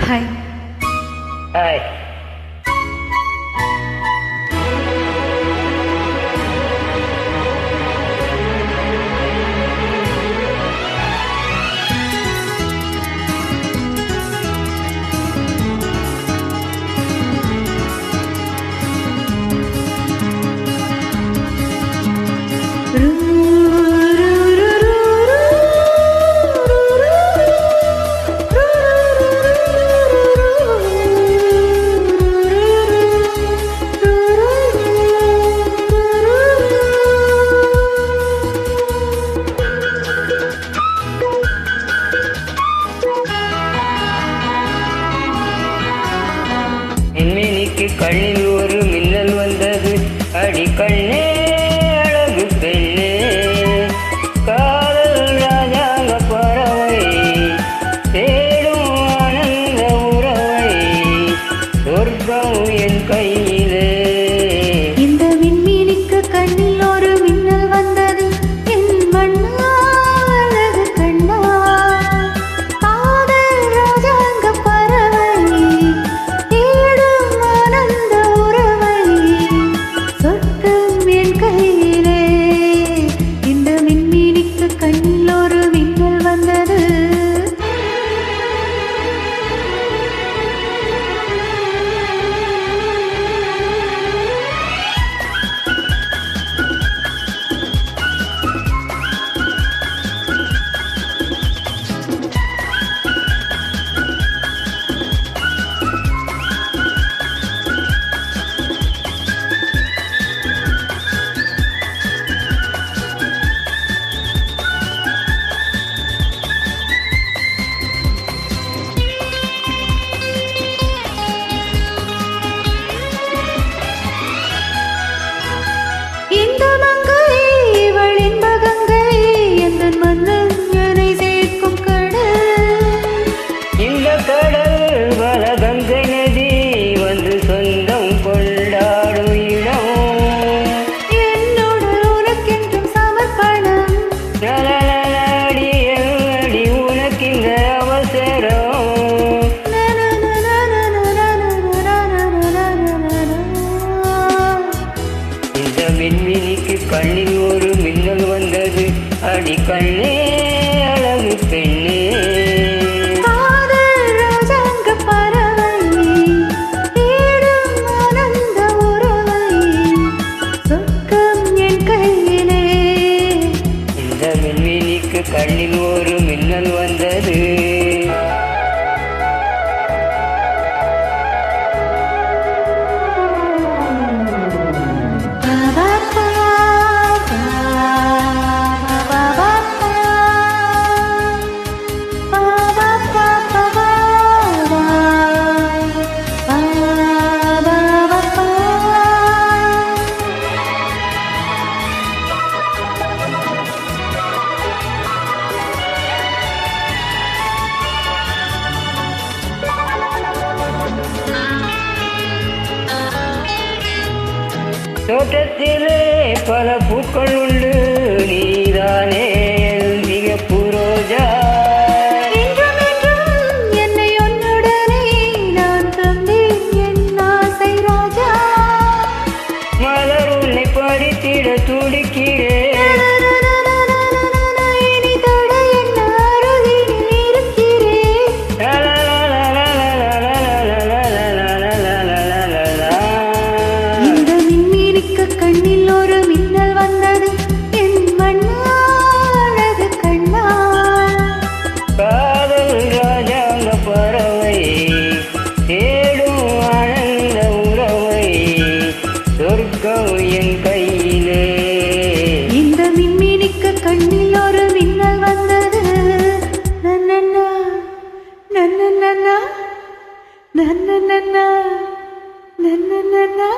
Hi. Hi. கண்ணில் ஒரு மின்னல் வந்தது, அடி கண்ணே அழகு பெண்ணே, காதல் ராஜாங்க பறவை தேடும் ஆனந்த உறவை, சொர்க்கம் என் கையிலே. இந்த விண்மீனுக்கு கண்ணில் ஒரு மின்னல் வந்தது, என் மண்ணா அழகு கண்ணா, காதல் ராஜாங்க பறவை தேடும் ஆனந்த உறவை, சொர்க்கம் என் கையிலே. இந்த விண்மீனுக்கு கண்ணில் ஒரு மின்னல் வந்தது. மின்மினிக்கு கண்ணில் ஒரு மின்னல் வந்தது, அடி கண்ணே அழகு பெண்ணே, காதல் ராஜாங்க பறவை தேடும் ஆனந்த உறவை, சொர்க்கம் என் கையிலே. இந்த மின்மினிக்கு கண்ணில் ஒரு மின்னல் வந்தது. தோட்டத்திலே பல பூக்கள் உண்டு, நீதானே சிகப்பு ரோஜா, என்னை உன்னுடனே நான் தந்தேன் என் ஆசை ராஜா, மலர் உன்னை படித்திட துடிக்கிறேன், கண்ணில் ஒரு மின்னல் வந்தது, என் மண்ணா அழகு கண்ணா, காதல் ராஜாங்க பறவை தேடும் ஆனந்த உறவை, சொர்க்கம் என் கையிலே. இந்த மின்மினிக்கு கண்ணில் ஒரு மின்னல் வந்தது, நன்னன்னா நன்னன்னா நன்னன்னா நன்னன்னா.